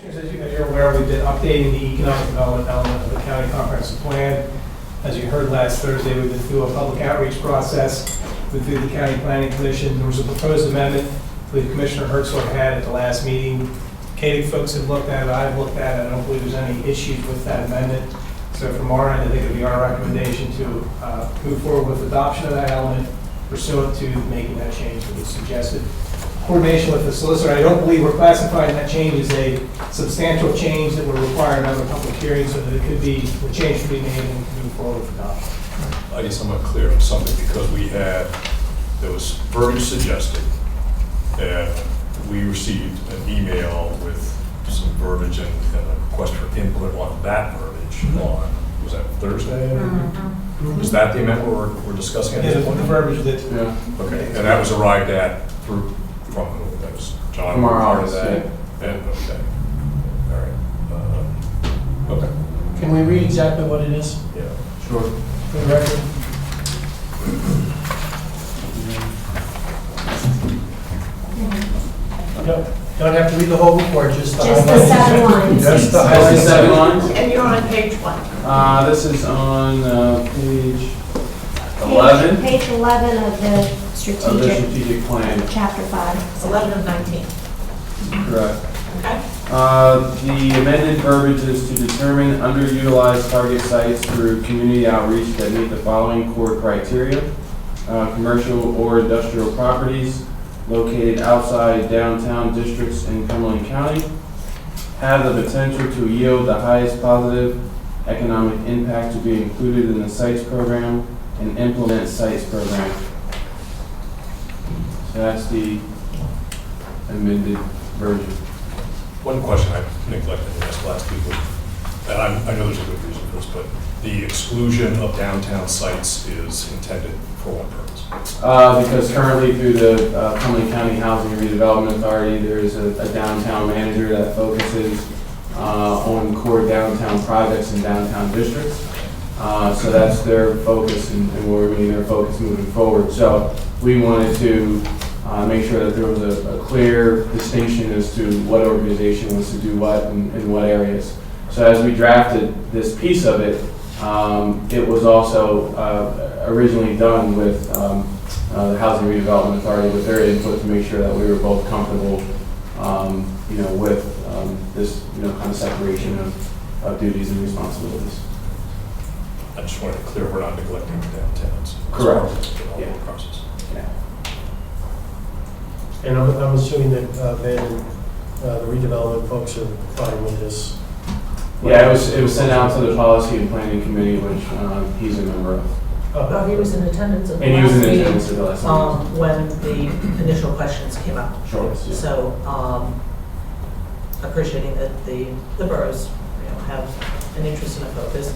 As you're aware, we've been updating the economic development element of the county comprehensive plan. As you heard last Thursday, we've been through a public outreach process. We've been through the county planning commission. There was a proposed amendment that Commissioner Herzog had at the last meeting. Katie folks have looked at it. I've looked at it. I don't believe there's any issues with that amendment. So from our end, I think it would be our recommendation to move forward with adoption of that element pursuant to making that change that was suggested. Coordination with the solicitor. I don't believe we're classifying that change as a substantial change that would require another public hearing, so that it could be, the change could be made and move forward with adoption. I guess I'm not clear on something because there was verbiage suggested, and we received an email with some verbiage and a request for input on that verbiage on, was that Thursday? Mm-hmm. Is that the amendment we're discussing at this point? The verbiage that. Yeah. Okay, and that was arrived at from who? That was John. From our part office, of that. And, okay. All right. Okay. Can we read exactly what it is? Yeah. Sure. For the record? No, don't have to read the whole report, just the Just the highlights. 7 lines. Just the Just the highlights. 7 lines? And you're on page 1. This is on page 11 Page 11 of the of the strategic, strategic plan. chapter 5. 11 of 19. Correct. Okay? The amended verbiage is to determine underutilized target sites through community outreach that meet the following core criteria. Commercial or industrial properties located outside downtown districts in Cumberland County have the potential to yield the highest positive economic impact to be included in the sites program and implement sites program. So that's the amended version. One question I neglected to ask last week was, and I know there's a good reason for this, but the exclusion of downtown sites is intended for what purpose? Because currently through the Cumberland County Housing Redevelopment Authority, there is a downtown manager that focuses on core downtown projects in downtown districts. So that's their focus and will remain their focus moving forward. So we wanted to make sure that there was a clear distinction as to what organization wants to do what in what areas. So as we drafted this piece of it, it was also originally done with the Housing Redevelopment Authority with their input to make sure that we were both comfortable, with this, kind of separation of duties and responsibilities. I just wanted to clear we're not neglecting the downtowns. Correct. Yeah. Process. Yeah. And I'm assuming that Ben and the redevelopment folks are fine with this. Yeah, it was sent out to the Policy and Planning Committee, which he's a member of. Oh, he was in attendance at the And he was last in meeting, attendance at the last meeting. when the initial questions came up. Sure. Yeah. So, appreciating that the boroughs, have an interest and a focus,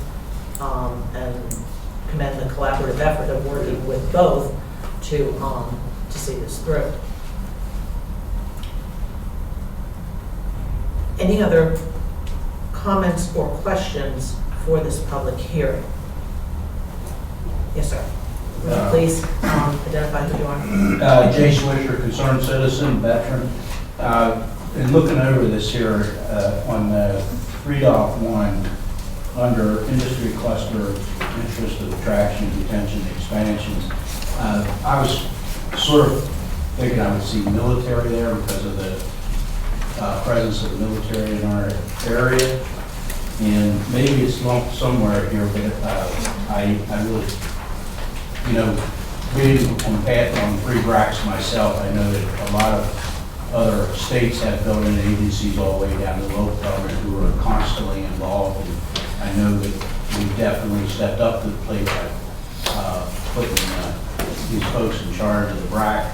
and commend the collaborative effort of working with both to see this through. Any other comments or questions for this public hearing? Yes, sir. Will you please identify who you are? Jay Swisher, concerned citizen, veteran. In looking over this here on 3.1, under industry cluster, interest of attraction, detention, expansions, I was sort of thinking I would see military there because of the presence of the military in our area. And maybe it's lumped somewhere here, but I really, being on 3 bracks myself, I know that a lot of other states have built-in agencies all the way down to local government who are constantly involved. And I know that we've definitely stepped up to the plate by putting these folks in charge of the BRAC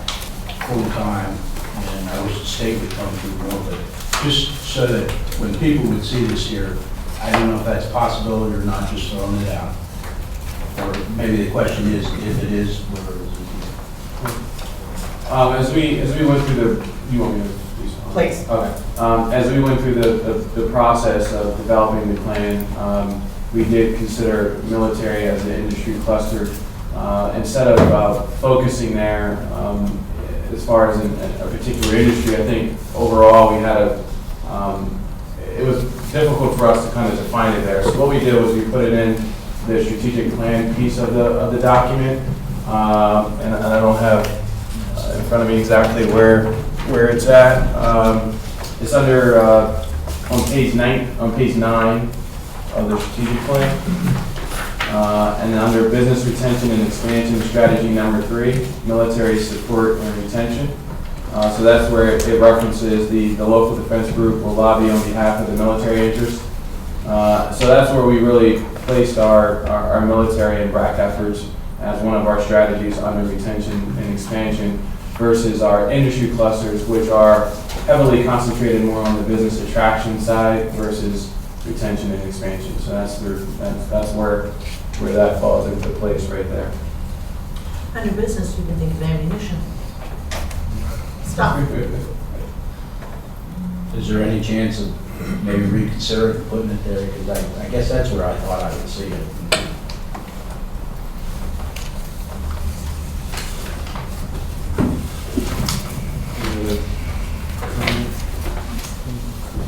full-time, and I wish the state would come through more, but just so that when people would see this here, I don't know if that's a possibility or not, just throwing it out. Or maybe the question is, if it is, where is it? As we went through the, you want me to please? Please. Okay. As we went through the process of developing the plan, we did consider military as an industry cluster. Instead of focusing there as far as a particular industry, I think overall we had it was difficult for us to kind of define it there. So what we did was we put it in the strategic plan piece of the document, and I don't have in front of me exactly where it's at. It's under on page 9 of the strategic plan, and then under business retention and expansion strategy number 3, military support and retention. So that's where it references the local defense group will lobby on behalf of the military interest. So that's where we really placed our military and BRAC efforts as one of our strategies under retention and expansion versus our industry clusters, which are heavily concentrated more on the business attraction side versus retention and expansion. So that's where that falls into place right there. Under business, you can think of ammunition. Stop. Is there any chance of maybe reconsidering putting it there? Because I guess that's where I thought I would see it.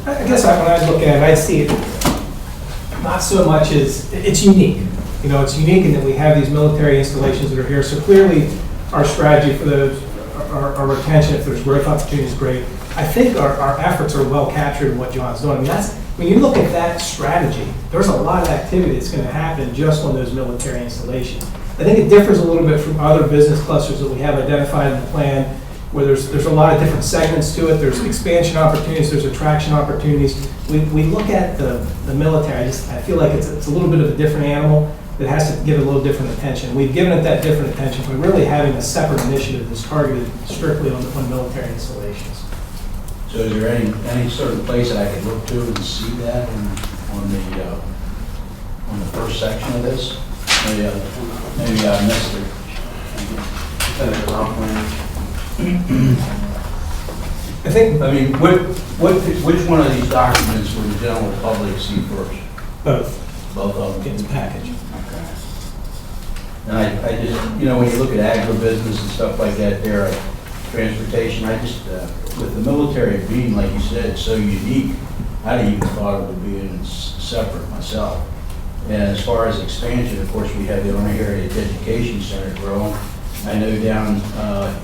I guess when I look at it, I see it not so much as, it's unique. You know, it's unique in that we have these military installations that are here. So clearly, our strategy for those, our retention, if there's growth opportunities, is great. I think our efforts are well captured in what John's doing. I mean, when you look at that strategy, there's a lot of activity that's going to happen just on those military installations. I think it differs a little bit from other business clusters that we have identified in the plan, where there's a lot of different segments to it. There's expansion opportunities, there's attraction opportunities. We look at the military, I feel like it's a little bit of a different animal that has to give it a little different attention. We've given it that different attention, but really having a separate initiative that's targeted strictly on military installations. So is there any certain place that I could look to and see that on the first section of this? Maybe I missed it. I think Which one of these documents would the general public see first? both. Both of them? It's a package. Okay. And I just, when you look at agribusiness and stuff like that there, transportation, I just, with the military being, like you said, so unique, I'd even thought of it being separate myself. And as far as expansion, of course, we have the Army Heritage Education Center growing. I know down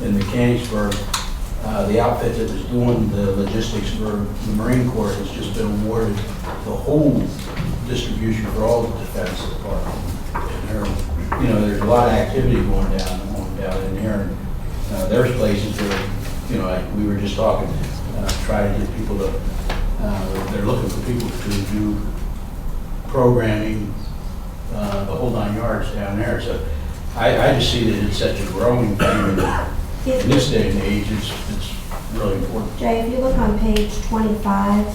in Mechanicsburg, the outfit that was doing the logistics for the Marine Corps has just been awarded the whole distribution for all the defense department. And there's a lot of activity going down in here. And there's places where, like we were just talking, try to get people to, they're looking for people to do programming, the whole 9 yards down there. So I just see that it's such a growing thing. In this day and age, it's really important. Jay, if you look on page 25,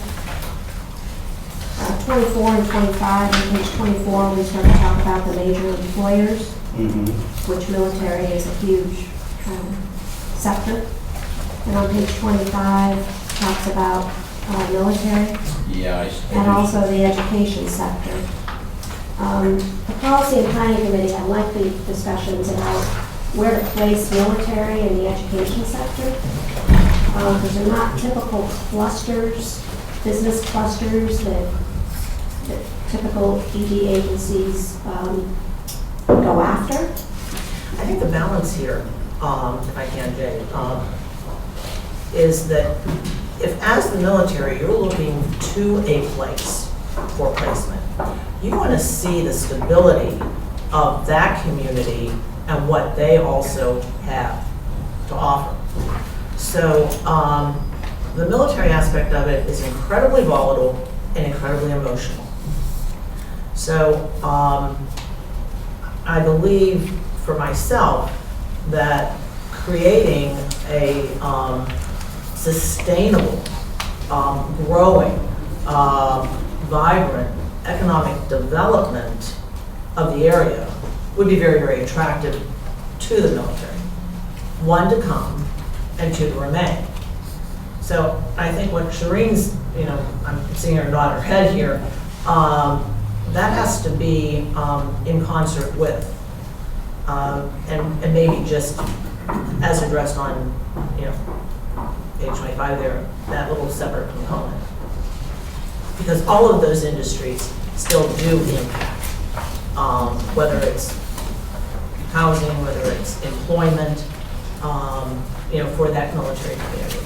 24 and 25, on page 24, we start to talk about the major employers, which military is a huge sector. And on page 25, talks about military. Yeah, and also the education sector. The Policy and Planning Committee had lengthy discussions about where to place military in the education sector, because they're not typical clusters, business clusters that typical ED agencies go after. I think the balance here, if I can, Jay, is that if as the military you're looking to a place for placement, you want to see the stability of that community and what they also have to offer. So the military aspect of it is incredibly volatile and incredibly emotional. So I believe for myself that creating a sustainable, growing, vibrant economic development of the area would be very, very attractive to the military. One, to come, and two, to remain. So I think what Shireen's, I'm seeing her nod her head here, that has to be in concert with, and maybe just as addressed on, page 25 there, that little separate component. because all of those industries still do impact, whether it's housing, whether it's employment, for that military community,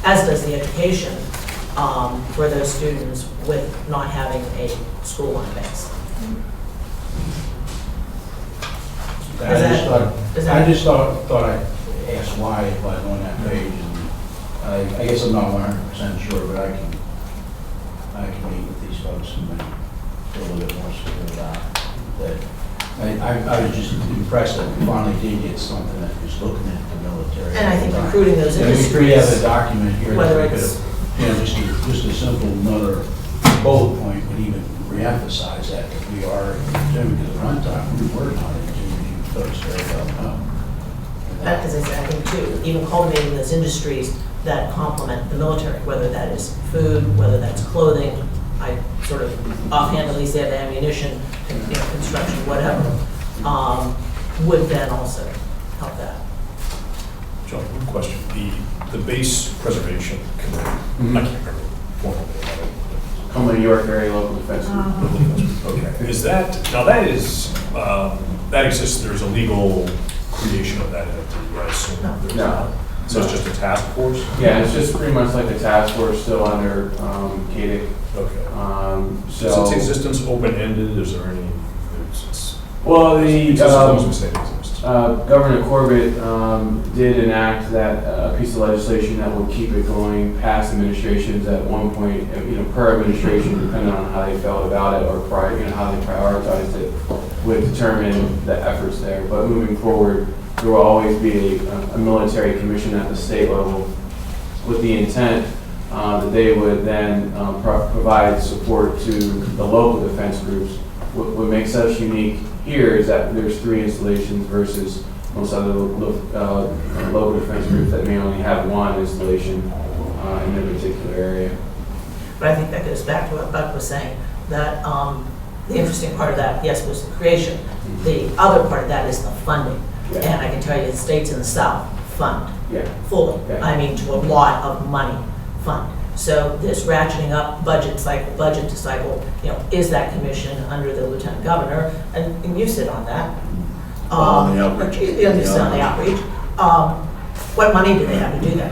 as does the education for those students with not having a school on base. I just thought I'd ask why if I was on that page. And I guess I'm not 100% sure, but I can meet with these folks and then get a little bit more secure about that. I was just impressed that we finally did get something that was looking at the military. And I think recruiting those industries. We have a document here that Whether we could it's- have, just a simple another bullet point would even reemphasize that we are doing the runtime. We're not doing folks very well. That, as I said, I think too, even cultivating those industries that complement the military, whether that is food, whether that's clothing, I sort of offhandedly said ammunition, construction, whatever, would then also help that. John, one question. The base preservation committee, I can't remember the formal name of it. Cumberland, New York Area Local Defense Group. Okay. Is that, now that is, that exists, there's a legal creation of that entity, I assume? No. There's No. not. So it's just a task force? Yeah, it's just pretty much like a task force still under CADIC. Okay. So. Is its existence open-ended? Is there any, it's Well, just as long as we say it exists? Governor Corbett did enact that piece of legislation that would keep it going past administrations at one point, per administration, depending on how they felt about it or how they prioritized it, would determine the efforts there. But moving forward, there will always be a military commission at the state level with the intent that they would then provide support to the local defense groups. What makes us unique here is that there's 3 installations versus most other local defense groups that may only have 1 installation in their particular area. But I think that goes back to what Buck was saying, that the interesting part of that, yes, was the creation. The other part of that is the funding. Yeah. And I can tell you the states in the South fund Yeah. fully. Yeah. I mean, to a lot of money fund. So this ratcheting up budget to cycle, is that commission under the lieutenant governor, and you sit on that. On the outreach. You sit on the outreach. What money do they have to do that?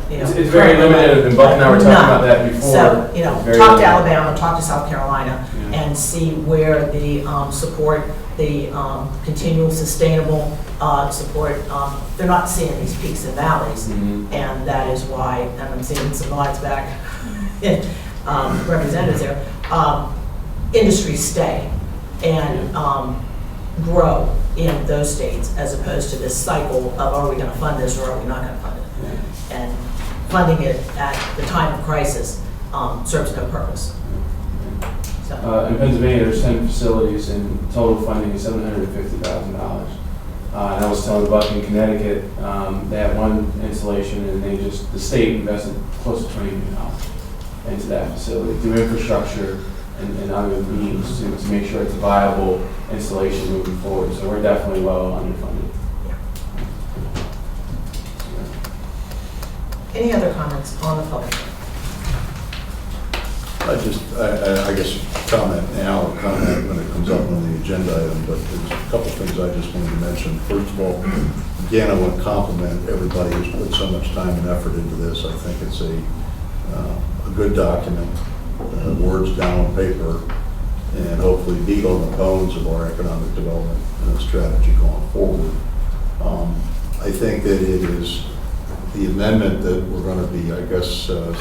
It's very limited, and Buck and I were talking about that before. So, Very talk to limited. Alabama, talk to South Carolina, Yeah. and see where the support, the continual sustainable support, they're not seeing these peaks and valleys. Mhm. And that is why, and I'm seeing some nods back, representatives there, industries stay and grow in those states as opposed to this cycle of are we going to fund this or are we not going to fund it? And funding it at the time of crisis serves no purpose. So, In Pennsylvania, there's 10 facilities, and total funding is $750,000. And I was telling Buck in Connecticut, they had 1 installation, and the state invested close to $20 million into that facility through infrastructure and other means to make sure it's a viable installation moving forward. So we're definitely well underfunded. any other comments on the public? I guess comment now or comment when it comes up on the agenda item, but there's a couple things I just wanted to mention. First of all, again, I want to compliment everybody who's put so much time and effort into this. I think it's a good document, words down on paper, and hopefully meat on the bones of our economic development strategy going forward. I think that it is the amendment that we're going to be, I guess,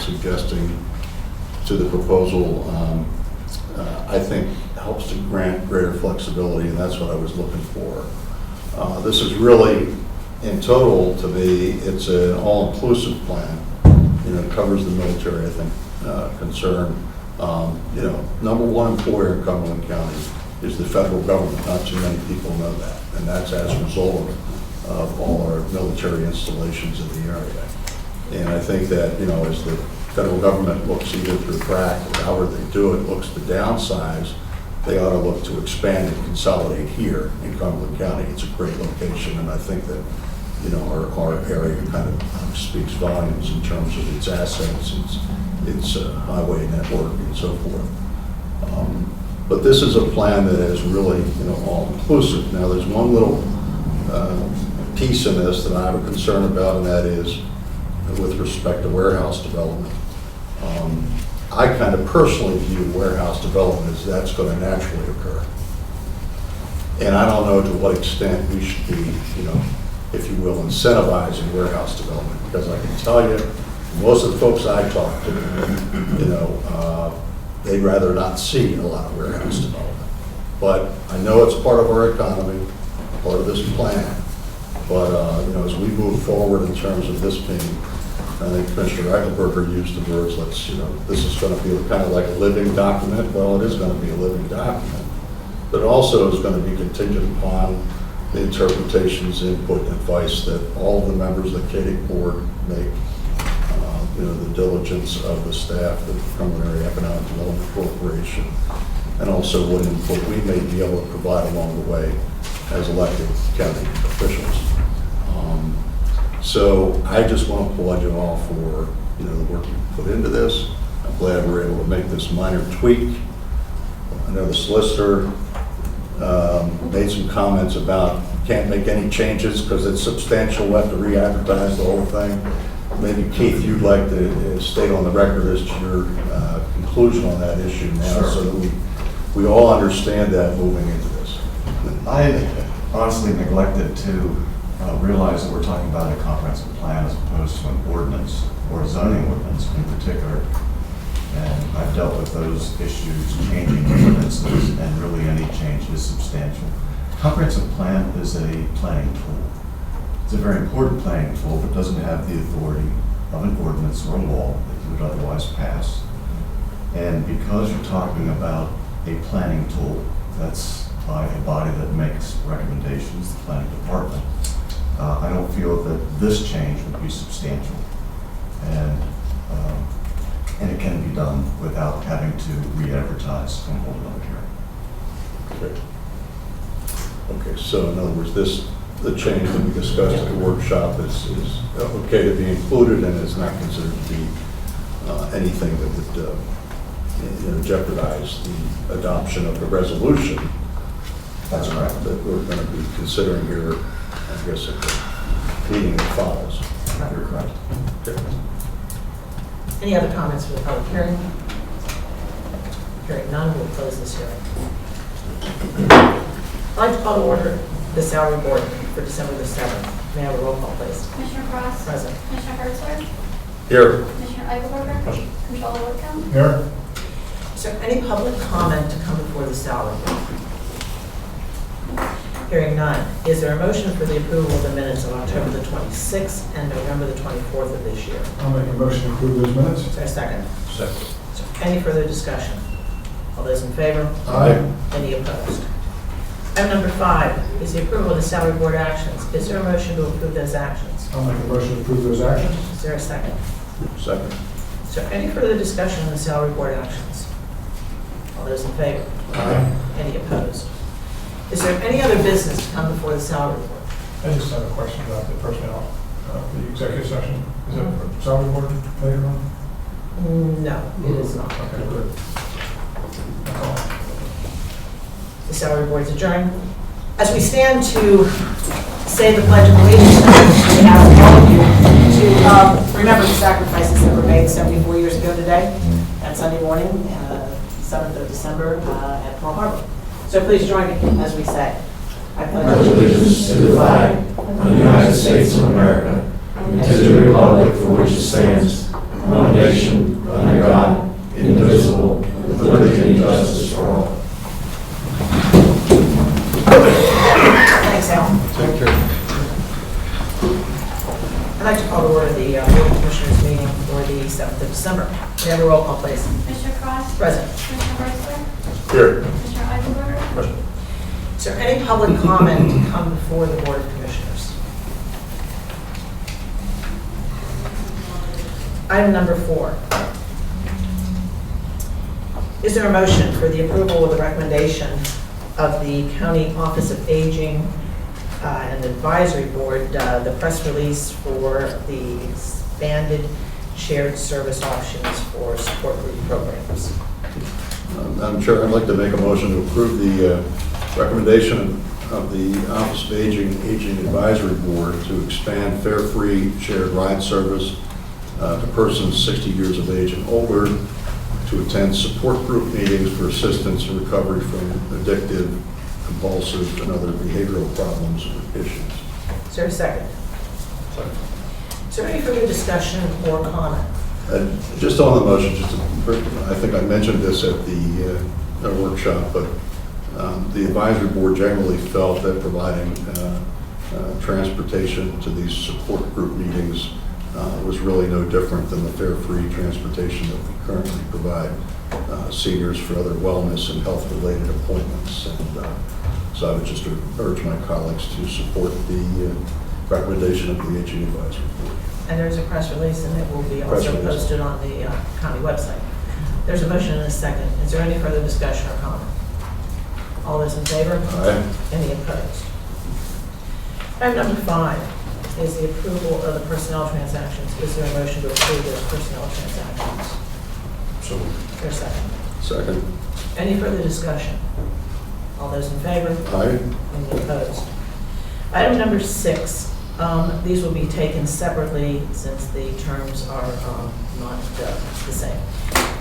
suggesting to the proposal, I think helps to grant greater flexibility, and that's what I was looking for. This is really, in total, to me, it's an all-inclusive plan. It covers the military, I think, concern. Number 1 employer in Cumberland County is the federal government. Not too many people know that, and that's as a result of all our military installations in the area. And I think that, as the federal government looks either through crack or however they do it, looks to downsize, they ought to look to expand and consolidate here in Cumberland County. It's a great location, and I think that, our area kind of speaks volumes in terms of its assets, its highway network and so forth. But this is a plan that is really, all-inclusive. Now, there's one little piece in this that I have a concern about, and that is with respect to warehouse development. I kind of personally view warehouse development as that's going to naturally occur. And I don't know to what extent we should be, if you will, incentivizing warehouse development, because I can tell you, most of the folks I talk to, they'd rather not see a lot of warehouse development. But I know it's part of our economy, part of this plan. But, as we move forward in terms of this being, I think Commissioner Eichelberger used the words, this is going to be kind of like a living document. Well, it is going to be a living document. But also is going to be contingent upon the interpretations, input, and advice that all of the members of the KDIC board make, the diligence of the staff, the Cumberland Economic Development Corporation, and also what input we may be able to provide along the way as elected county officials. So I just want to applaud you all for, the work you put into this. I'm glad we're able to make this minor tweak. I know the solicitor made some comments about can't make any changes because it's substantial, we'll have to re-advertise the whole thing. Maybe Keith, you'd like to state on the record as to your conclusion on that issue now, Sure. so that we all understand that moving into this. I honestly neglected to realize that we're talking about a comprehensive plan as opposed to an ordinance or a zoning ordinance in particular. And I've dealt with those issues, changing ordinances, and really any change is substantial. Comprehensive plan is a planning tool. It's a very important planning tool, but doesn't have the authority of an ordinance or a law that you would otherwise pass. And because you're talking about a planning tool, that's by a body that makes recommendations, the planning department, I don't feel that this change would be substantial. And it can be done without having to re-advertise and hold another hearing. Okay, so in other words, the change that we discussed at the workshop is okay to be included and is not considered to be anything that would jeopardize the adoption of the resolution. That's correct. That we're going to be considering here, I guess, at the meeting that follows. You're correct. Okay. Any other comments for the public hearing? Hearing none, we'll close this hearing. I'd like to call to order the salary board for December the 7th. May I have a roll call, please? Commissioner Cross? Present. Commissioner Herzler? Here. Commissioner Eichelberger? Controller Woodcomb? Here. Is there any public comment to come before the salary board? Hearing none. Is there a motion for the approval of the minutes of October the 26th and November the 24th of this year? I'll make a motion to approve those minutes. Is there a second? Second. Is there any further discussion? All those in favor? Aye. Any opposed? Item number 5 is the approval of the salary board actions. Is there a motion to approve those actions? I'll make a motion to approve those actions. Is there a second? Second. Is there any further discussion on the salary board actions? All those in favor? Aye. Any opposed? Is there any other business to come before the salary board? I just have a question about the personnel, the executive session. Is that for salary board later on? No, it is not. Okay, good. That's all. The salary board is adjourned. As we stand to say the Pledge of Allegiance, we ask all of you to remember the sacrifices that were made 74 years ago today, that Sunday morning, 7th of December at Pearl Harbor. So please join me as we say, I pledge allegiance to the flag of the United States of America and to the republic for which it stands, one nation, under God, indivisible, with liberty and justice for all. Thanks, Al. Take care. I'd like to call to order the Board of Commissioners meeting for the 7th of December. May I have a roll call, please? Commissioner Cross? Present. Commissioner Herzler? Here. Commissioner Eichelberger? Question. Is there any public comment to come before the Board of Commissioners? Item number 4. Is there a motion for the approval of the recommendation of the County Office of Aging and Advisory Board, the press release for the expanded shared service options for support group programs. Madam Chair, I'd like to make a motion to approve the recommendation of the Office of Aging Advisory Board to expand fare-free shared ride service to persons 60 years of age and older to attend support group meetings for assistance and recovery from addictive, compulsive, and other behavioral problems or issues. Is there a second? Second. Is there any further discussion or comment? Just on the motion, I think I mentioned this at the workshop, but the advisory board generally felt that providing transportation to these support group meetings was really no different than the fare-free transportation that we currently provide seniors for other wellness and health-related appointments. And so I would just urge my colleagues to support the recommendation of the Aging Advisory Board. And there's a press release, and it will be also posted on the county website. There's a motion and a second. Is there any further discussion or comment? All those in favor? Aye. Any opposed? Item number 5 is the approval of the personnel transactions. Is there a motion to approve those personnel transactions? So, Is there a second? Second. Any further discussion? All those in favor? Aye. Any opposed? Item number 6, these will be taken separately since the terms are not the same.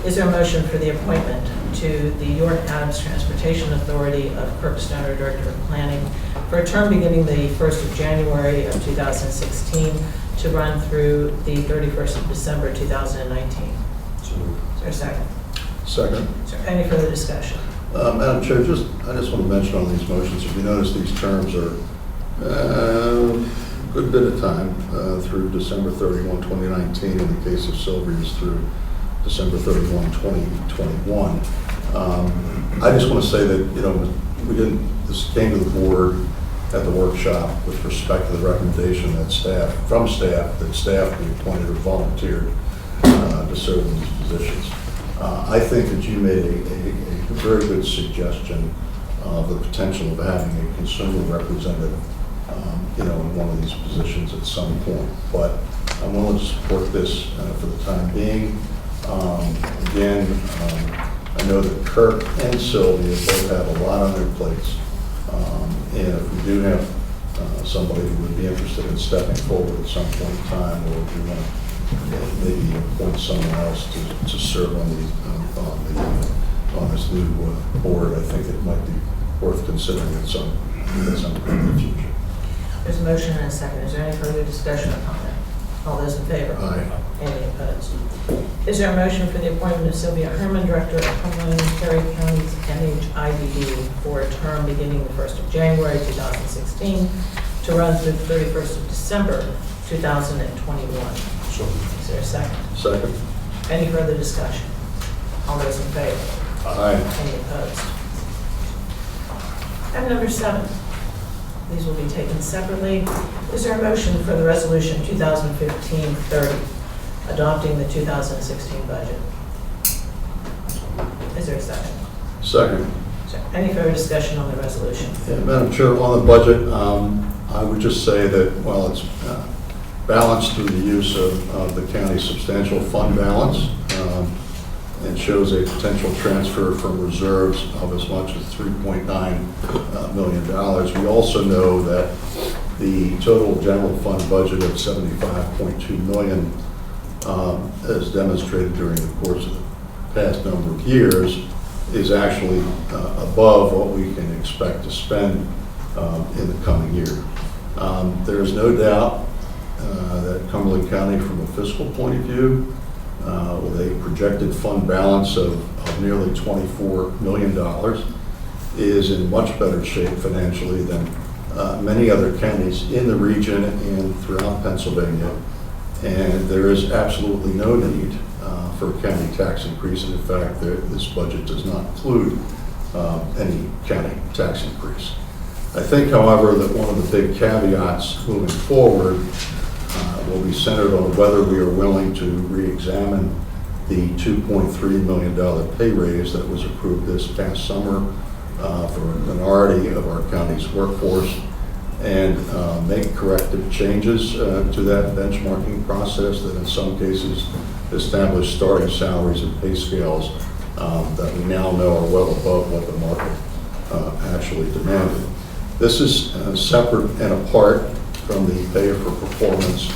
Is there a motion for the appointment to the York Adams Transportation Authority of Kirk Stoner, Director of Planning, for a term beginning the 1st of January of 2016 to run through the 31st of December 2019? so moved. Is there a second? Second. Is there any further discussion? Madam Chair, I just want to mention on these motions, if you notice, these terms are a good bit of time through December 31, 2019. In the case of Sylvia's through December 31, 2021. I just want to say that, this came to the board at the workshop with respect to the recommendation that staff be appointed or volunteered to serve in these positions. I think that you made a very good suggestion of the potential of having a consumer representative, in one of these positions at some point. But I'm willing to support this for the time being. Again, I know that Kirk and Sylvia both have a lot on their plates. And if we do have somebody who would be interested in stepping forward at some point in time, or if we want to maybe appoint someone else to serve on this new board, I think it might be worth considering at some point in the future. There's a motion and a second. Is there any further discussion or comment? All those in favor? Aye. Any opposed? Is there a motion for the appointment of Sylvia Herman, Director of Cumberland and Perry County's NHIDD, for a term beginning the 1st of January 2016 to run through the 31st of December 2021? So moved. Is there a second? Second. Any further discussion? All those in favor? Aye. Any opposed? Item number 7. These will be taken separately. Is there a motion for the resolution 2015-30, adopting the 2016 budget? Is there a second? Second. Is there any further discussion on the resolution? Yeah, Madam Chair, on the budget, I would just say that while it's balanced through the use of the county's substantial fund balance, and shows a potential transfer from reserves of as much as $3.9 million. We also know that the total general fund budget of $75.2 million, as demonstrated during the course of the past number of years, is actually above what we can expect to spend in the coming year. There is no doubt that Cumberland County, from a fiscal point of view, with a projected fund balance of nearly $24 million, is in much better shape financially than many other counties in the region and throughout Pennsylvania. And there is absolutely no need for a county tax increase. And in fact, this budget does not include any county tax increase. I think, however, that one of the big caveats moving forward will be centered on whether we are willing to re-examine the $2.3 million pay raise that was approved this past summer for a minority of our county's workforce, and make corrective changes to that benchmarking process that in some cases establish starting salaries and pay scales that we now know are well above what the market actually demanded. This is separate and apart from the pay for performance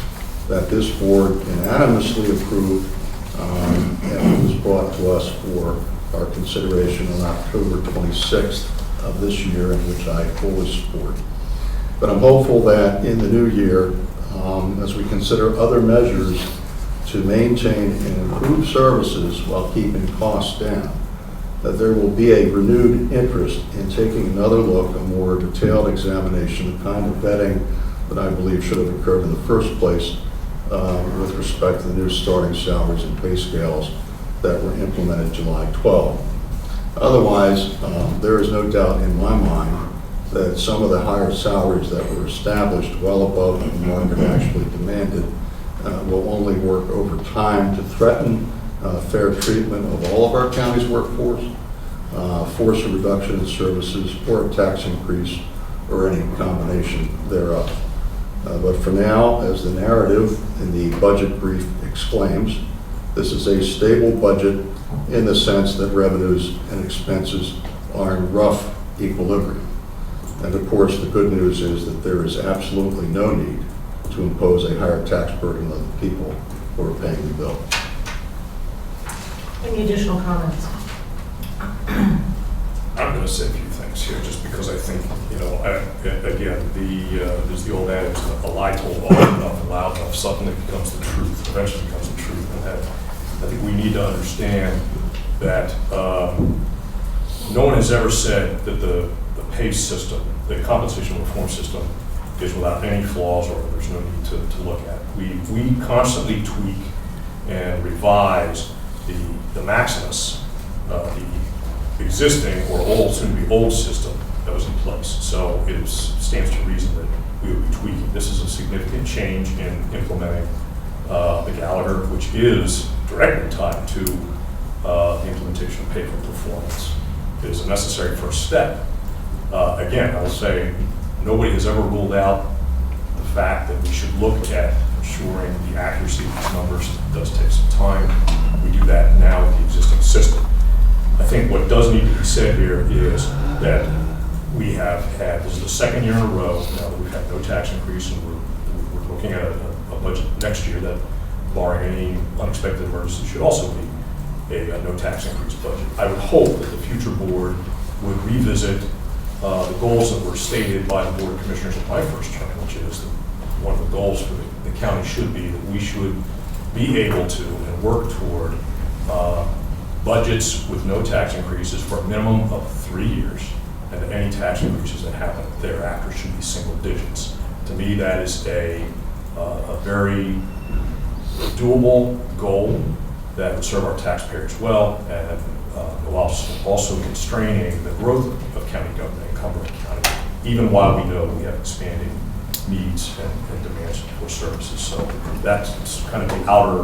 that this board unanimously approved and was brought to us for our consideration on October 26th of this year, in which I fully support. But I'm hopeful that in the new year, as we consider other measures to maintain and improve services while keeping costs down, that there will be a renewed interest in taking another look, a more detailed examination, the kind of vetting that I believe should have occurred in the first place with respect to the new starting salaries and pay scales that were implemented July 12. Otherwise, there is no doubt in my mind that some of the higher salaries that were established well above what the market actually demanded will only work over time to threaten fair treatment of all of our county's workforce, force a reduction in services, or a tax increase, or any combination thereof. But for now, as the narrative in the budget brief exclaims, this is a stable budget in the sense that revenues and expenses are in rough equilibrium. And of course, the good news is that there is absolutely no need to impose a higher tax burden on the people who are paying the bill. Any additional comments? I'm going to say a few things here, just because I think, again, there's the old adage, a lie told often enough and loud enough, suddenly becomes the truth, eventually becomes the truth. And that, I think we need to understand that no one has ever said that the pay system, the compensation reform system, is without any flaws or there's no need to look at. We constantly tweak and revise the Maximus, the existing or old, soon to be old system that was in place. So it stands to reason that we would be tweaking. This is a significant change in implementing the Gallagher, which is directly tied to the implementation of pay for performance. It is a necessary first step. Again, I will say nobody has ever ruled out the fact that we should look at ensuring the accuracy of these numbers. It does take some time. We do that now with the existing system. I think what does need to be said here is that we have had, this is the second year in a row now that we've had no tax increase, and we're looking at a budget next year that, barring any unexpected emergency, should also be a no tax increase budget. I would hope that the future board would revisit the goals that were stated by the Board of Commissioners in my first term, which is that one of the goals for the county should be that we should be able to and work toward budgets with no tax increases for a minimum of 3 years, and that any tax increases that happen thereafter should be single digits. To me, that is a very doable goal that would serve our taxpayers well, and while also constraining the growth of county government in Cumberland County, even while we know we have expanding needs and demands for services. So that's kind of the outer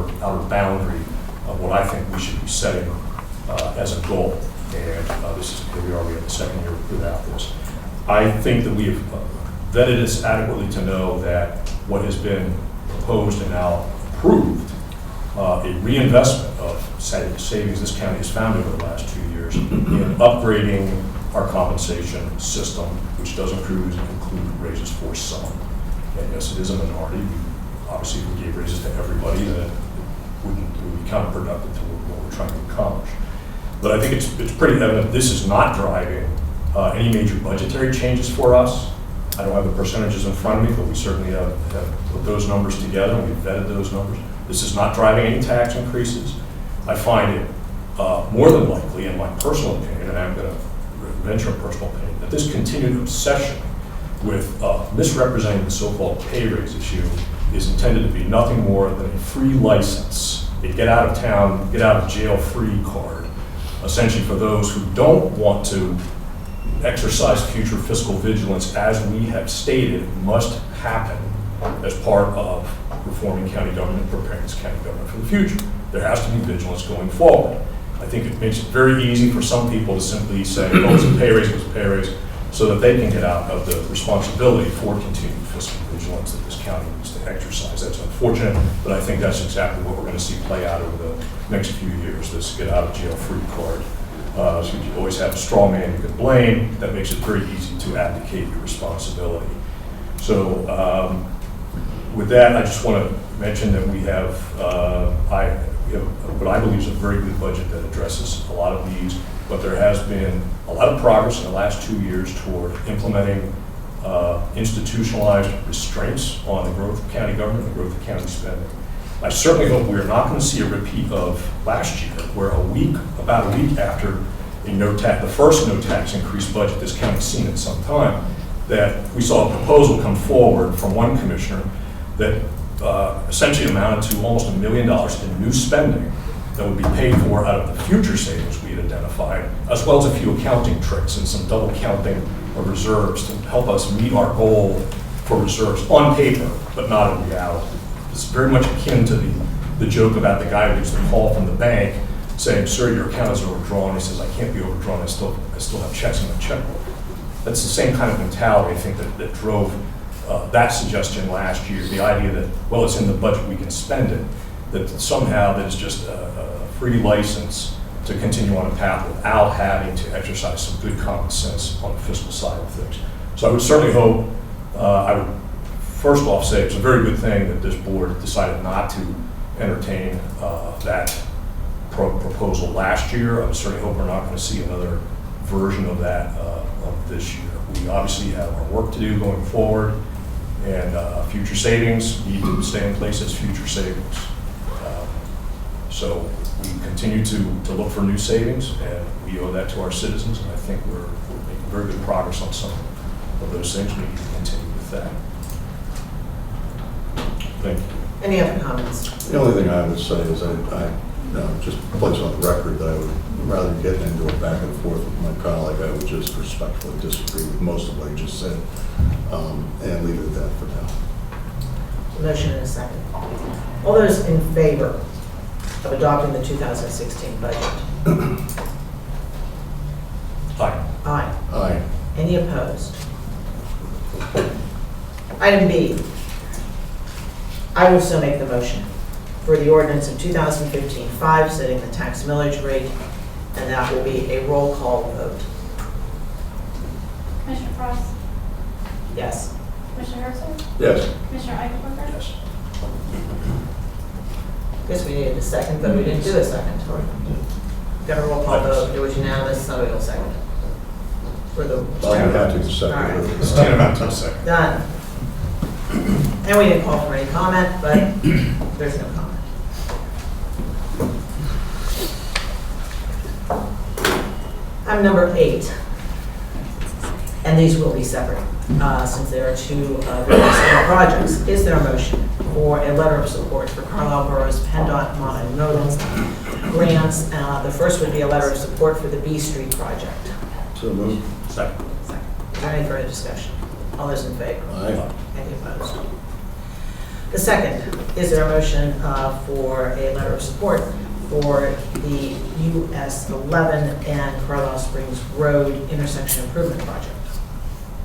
boundary of what I think we should be setting as a goal. And here we are, we have the second year without this. I think that we have vetted this adequately to know that what has been proposed and now approved, a reinvestment of savings this county has found over the last 2 years in upgrading our compensation system, which does include raises for some. And yes, it is a minority. Obviously, if we gave raises to everybody, then it would be counterproductive to what we're trying to accomplish. But I think it's pretty evident this is not driving any major budgetary changes for us. I don't have the percentages in front of me, but we certainly have put those numbers together, and we've vetted those numbers. This is not driving any tax increases. I find it more than likely, in my personal opinion, and I'm going to venture a personal opinion, that this continued obsession with misrepresenting the so-called pay raise issue is intended to be nothing more than a free license, a get out of town, get out of jail free card, essentially for those who don't want to exercise future fiscal vigilance, as we have stated must happen as part of reforming county government, preparing this county government for the future. There has to be vigilance going forward. I think it makes it very easy for some people to simply say, oh, it's a pay raise, it's a pay raise. so that they can get out of the responsibility for continued fiscal vigilance that this county needs to exercise. That's unfortunate, but I think that's exactly what we're going to see play out over the next few years, this get out of jail free card. So you always have a straw man you can blame. That makes it very easy to abdicate your responsibility. So with that, I just want to mention that we have what I believe is a very good budget that addresses a lot of these, but there has been a lot of progress in the last 2 years toward implementing institutionalized restraints on the growth of county government and the growth of county spending. I certainly hope we are not going to see a repeat of last year, where about a week after the first no tax increase budget this county's seen in some time, that we saw a proposal come forward from one commissioner that essentially amounted to almost $1 million in new spending that would be paid for out of the future savings we had identified, as well as a few accounting tricks and some double counting of reserves to help us meet our goal for reserves on paper, but not in reality. It's very much akin to the joke about the guy who gets the call from the bank saying, "Sir, your account is overdrawn." He says, "I can't be overdrawn. I still have checks in my checkbook." That's the same kind of mentality, I think, that drove that suggestion last year. The idea that, well, it's in the budget, we can spend it. That somehow that is just a free license to continue on a path without having to exercise some good common sense on the fiscal side of things. So I would certainly hope, I would first off say it's a very good thing that this board decided not to entertain that proposal last year. I would certainly hope we're not going to see another version of that of this year. We obviously have our work to do going forward, and future savings need to stay in place as future savings. So we continue to look for new savings, and we owe that to our citizens, and I think we're making very good progress on some of those things. We need to continue with that. Thank you. Any other comments? The only thing I would say is I just place on the record that I would rather get into a back and forth with my colleague. I would just respectfully disagree with most of what he just said, and leave it at that for now. Motion and a second. All those in favor of adopting the 2016 budget? Aye. Aye. Aye. Any opposed? Item B. I will so make the motion for the ordinance of 2015-5 setting the tax millage rate, and that will be a roll call vote. Commissioner Frost? Yes. Commissioner Herzog? Yes. Commissioner Eichelberger? Yes. Guess we needed a second, but we didn't do a second. Got a roll call vote, it was unanimous, somebody will second it. For the. I'll have to second All right. it. Stand about to a second. Done. And we didn't call for any comment, but there's no comment. Item number 8, and these will be separate since there are two very separate projects. Is there a motion for a letter of support for Carlisle Borough's PennDOT multimodal grants? The first would be a letter of support for the B Street project. So moved. Second. Is there any further discussion? All those in favor? Aye. Any opposed? The second, is there a motion for a letter of support for the US 11 and Carlisle Springs Road intersection improvement project?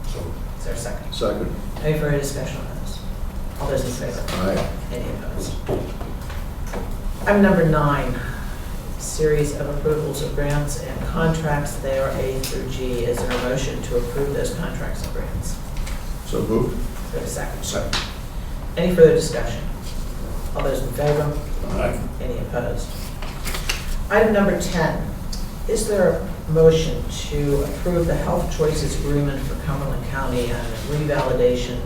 So, Is there a second? Second. Any further discussion on those? All those in favor? Aye. Any opposed? Item number 9, series of approvals of grants and contracts. They are A through G. Is there a motion to approve those contracts and grants? So moved. Is there a second? second. Any further discussion? All those in favor? Aye. Any opposed? Item number 10, is there a motion to approve the Health Choices Agreement for Cumberland County and revalidation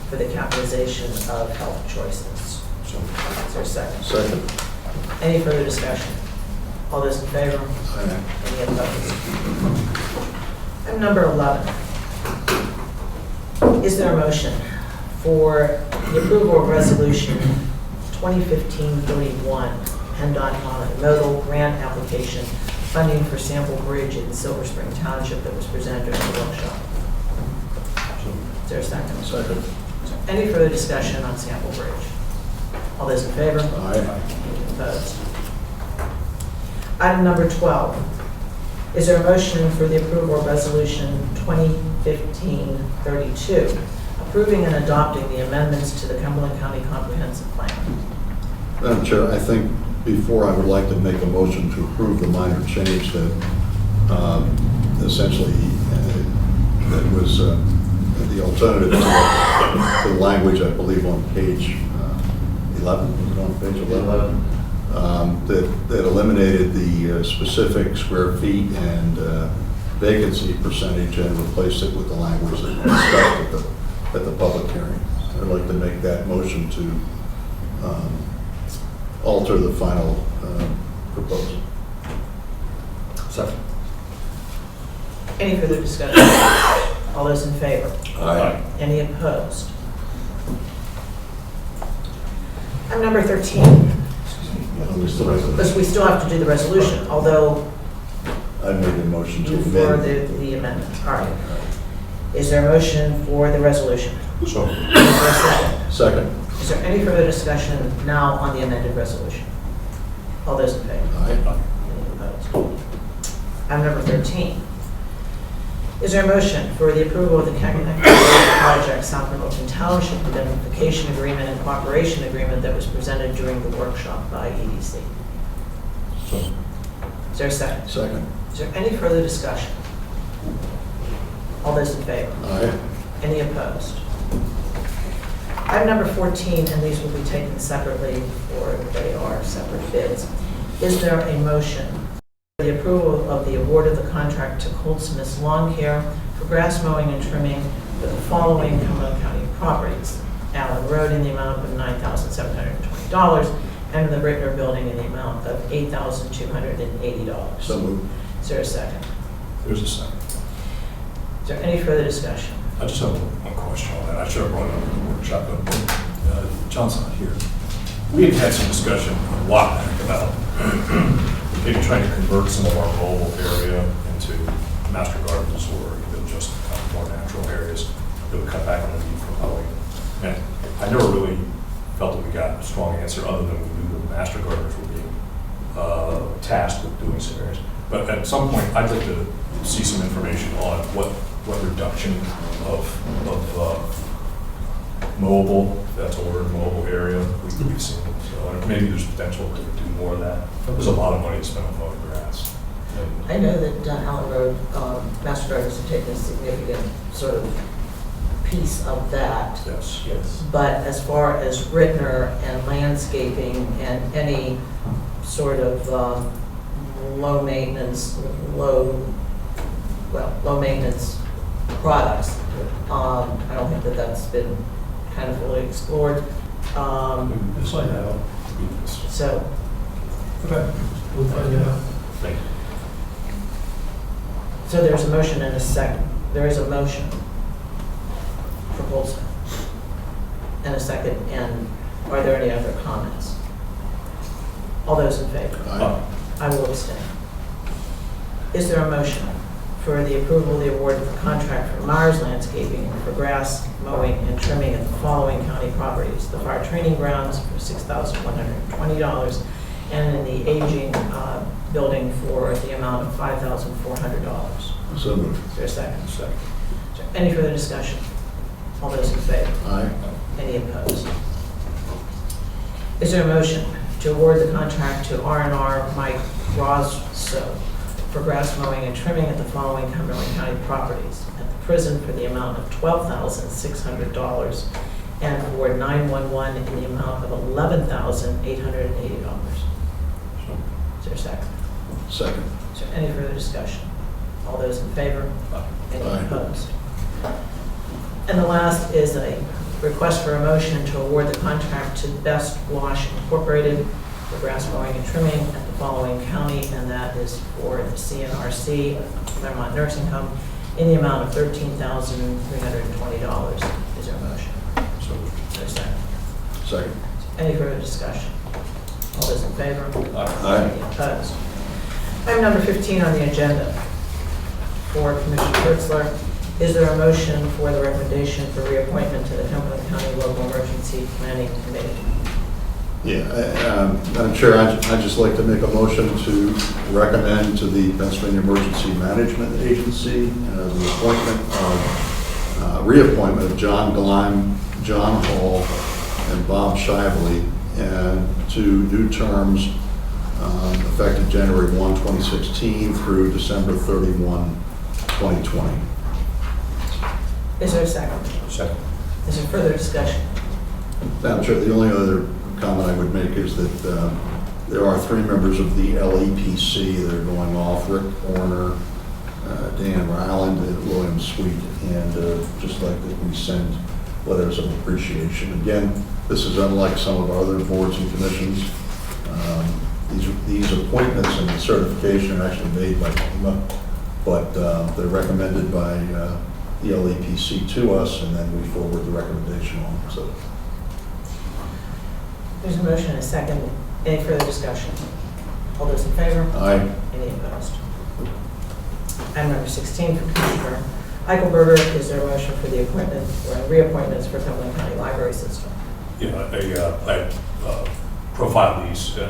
for the capitalization of Health Choices? So, Is there a second? Second. Any further discussion? All those in favor? Aye. Any opposed? Item number 11, is there a motion for the approval of resolution 2015-31, PennDOT multimodal grant application funding for Sample Bridge in Silver Spring Township that was presented during the workshop? Is there a second? Second. Any further discussion on Sample Bridge? All those in favor? Aye. Any opposed? Item number 12, is there a motion for the approval of resolution 2015-32, 1532, approving and adopting the amendments to the Cumberland County Comprehensive Plan. Madam Chair, I think before I would like to make a motion to approve the minor change that essentially that was the alternative to the language, I believe, on page 11, was it on page 11? That eliminated the specific square feet and vacancy percentage and replaced it with the language that we discussed at the public hearing. I'd like to make that motion to alter the final proposal. Second. Any further discussion? All those in favor? Aye. Any opposed? Item number 13, because we still have to do the resolution, although I made a motion to for amend. the amendment. All right. Is there a motion for the resolution? So, Is there a second? Second. Is there any further discussion now on the amended resolution? All those in favor? Aye. Any opposed? Item number 13. Is there a motion for the approval of the Calumet Project South Milton Township Indemnification Agreement and Cooperation Agreement that was presented during the workshop by EDC? so, Is there a second? Second. Is there any further discussion? All those in favor? Aye. Any opposed? Item number 14, and these will be taken separately, or they are separate bids. Is there a motion for the approval of the award of the contract to Goldsmiths Lawn Care for grass mowing and trimming for the following Cumberland County properties? Allen Road in the amount of $9,720, and the Brittner Building in the amount of $8,280. So moved. Is there a second? there's a second. Is there any further discussion? I just have one question on that. I should have brought it up at the workshop, but John's not here. We had had some discussion a while back about maybe trying to convert some of our mobile area into master gardens or even just kind of more natural areas that would cut back on the need for mowing. And I never really felt that we got a strong answer other than we knew the master gardeners were being tasked with doing some areas. But at some point, I'd like to see some information on what reduction of mobile, that's a word, mobile area we've seen. So maybe there's potential to do more of that. There's a lot of money to spend on mowing grass. And I know that Allen Road, Master Gardens have taken a significant sort of piece of that. yes, But as far as Rittner and landscaping and any sort of low maintenance products, I don't think that that's been kind of fully explored. Just like that. So, Okay. We'll find out. Thank you. so there's a motion and a second. There is a motion for Goldsmith and a second, and are there any other comments? All those in favor? Aye. I will abstain. Is there a motion for the approval of the award of the contract for Myers Landscaping for grass mowing and trimming at the following county properties? The fire training grounds for $6,120, and in the aging building for the amount of $5,400. So moved. Is there a second? Second. Is there any further discussion? All those in favor? Aye. Any opposed? Is there a motion to award the contract to R&R Mike Rosso for grass mowing and trimming at the following Cumberland County properties? At the prison for the amount of $12,600 and for 911 in the amount of $11,880. Is there a second? Second. Is there any further discussion? All those in favor? Any Aye. opposed? And the last is a request for a motion to award the contract to Best Wash Incorporated for grass mowing and trimming at the following county, and that is for the CNRC, Claremont Nursing Home, in the amount of $13,320. Is there a motion? So, Is there a second? Second. Any further discussion? All those in favor? Aye. Any opposed? Item number 15 on the agenda for Commissioner Kurtzler. Is there a motion for the recommendation for reappointment to the Cumberland County Local Emergency Planning Committee? Yeah, Madam Chair, I'd just like to make a motion to recommend to the Pennsylvania Emergency Management Agency the reappointment of John Gleim, John Hall, and Bob Shively, and to new terms effective January 1, 2016 through December 31, 2020. Is there a second? Second. Is there further discussion? Madam Chair, the only other comment I would make is that there are 3 members of the LEPC that are going off, Rick Horner, Dan Ryland, and William Sweet, and just like that we send letters of appreciation. Again, this is unlike some of our other boards and commissions. These appointments and the certification are actually made by FEMA, but they're recommended by the LEPC to us, and then we forward the recommendation on. So, There's a motion and a second. Any further discussion? All those in favor? aye. Any opposed? Item number 16 for Commissioner Eichelberger. Is there a motion for the appointment or reappointments for Cumberland County Library System? Yeah, I profiled these in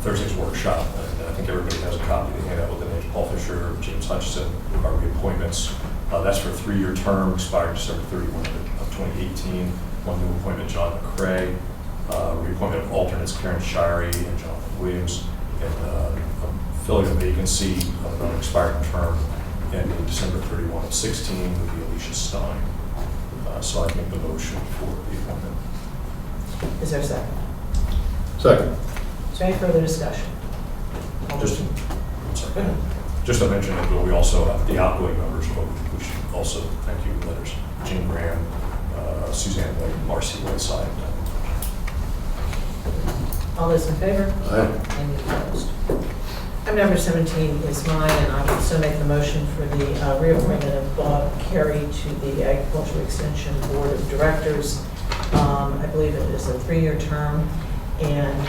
Thursday's workshop, and I think everybody has a copy to hand out with the names: Paul Fisher, James Hutchison, our reappointments. That's for a 3-year term, expired December 31 of 2018. One new appointment, John McCrae. Reappointment of alternates, Karen Shirey and Jonathan Williams, and filling a vacancy of an unexpired term ending December 31 of 16 would be Alicia Stein. So I make the motion for the appointment. Is there a second? Second. Is there any further discussion? All those Just, in- I'm sorry. Go ahead. Just to mention that we also have the outgoing members, but we should also thank you letters. Jean Graham, Suzanne White, Marcy Whiteside. All those in favor? Aye. Any opposed? Item number 17 is mine, and I will also make the motion for the reappointment of Bob Carey to the Agricultural Extension Board of Directors. I believe it is a 3-year term, and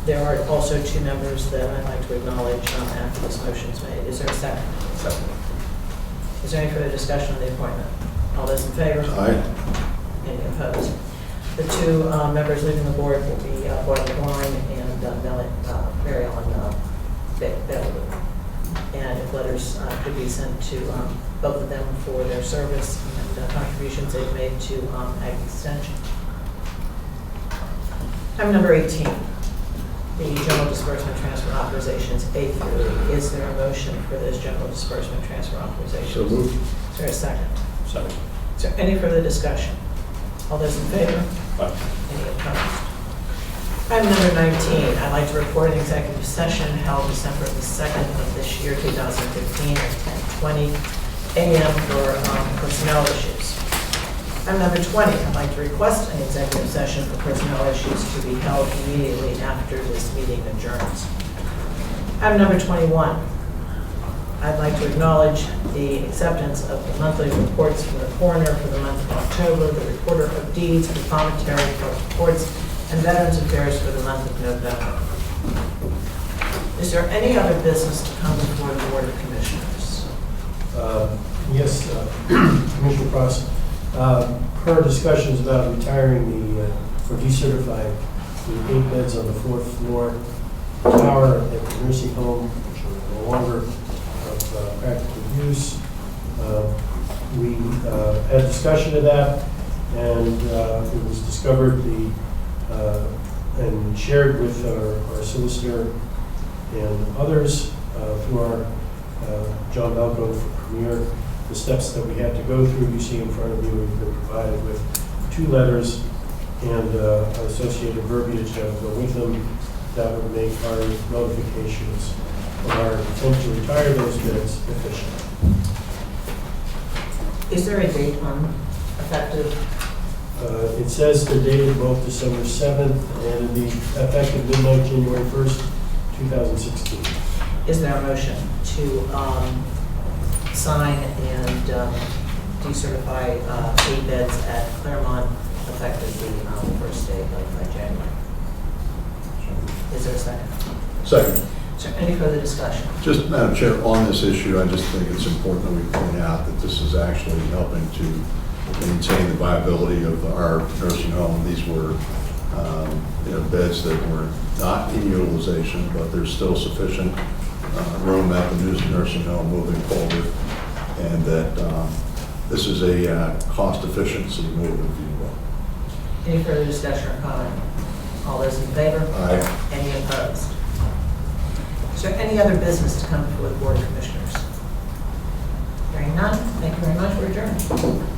there are also 2 members that I'd like to acknowledge after this motion is made. Is there a second? Second. Is there any further discussion on the appointment? All those in favor? Aye. Any opposed? The 2 members leaving the board will be Boyd McGuire and Mary Ellen Bailey. And if letters could be sent to both of them for their service and contributions they've made to Ag Extension. Item number 18, the general disbursement transfer authorizations A through E. Is there a motion for those general disbursement transfer authorizations? So moved. Is there a second? Second. Is there any further discussion? All those in favor? Aye. Any opposed? Item number 19, I'd like to report an executive session held December the 2nd of this year, 2015, at 10:20 a.m. for personnel issues. Item number 20, I'd like to request an executive session for personnel issues to be held immediately after this meeting adjourns. Item number 21, I'd like to acknowledge the acceptance of the monthly reports from the coroner for the month of October, the recorder of deeds for commentary for reports, and Veterans Affairs for the month of November. Is there any other business to come before the Board of Commissioners? Yes, Commissioner Cross, per discussions about retiring or decertifying the 8 beds on the 4th floor tower at the nursing home, which are no longer of practical use, we had discussion of that, and it was discovered and shared with our solicitor and others through our John Belko for Premier, the steps that we had to go through. You see in front of you, we've been provided with 2 letters and associated verbiage that would go with them that would make our notifications of our intent to retire those beds efficient. Is there a date on effective? It says they're dated both December 7th and the effective midnight, January 1st, 2016. Is there a motion to sign and decertify 8 beds at Claremont effective the first day of January? Is there a second? Second. Is there any further discussion? Just, Madam Chair, on this issue, I just think it's important that we point out that this is actually helping to maintain the viability of our nursing home. These were beds that were not in utilization, but there's still sufficient room at the new nursing home moving forward, and that this is a cost efficiency move, if you will. Any further discussion or comment? All those in favor? Aye. Any opposed? Is there any other business to come before the Board of Commissioners? Hearing none, thank you very much, we're adjourned.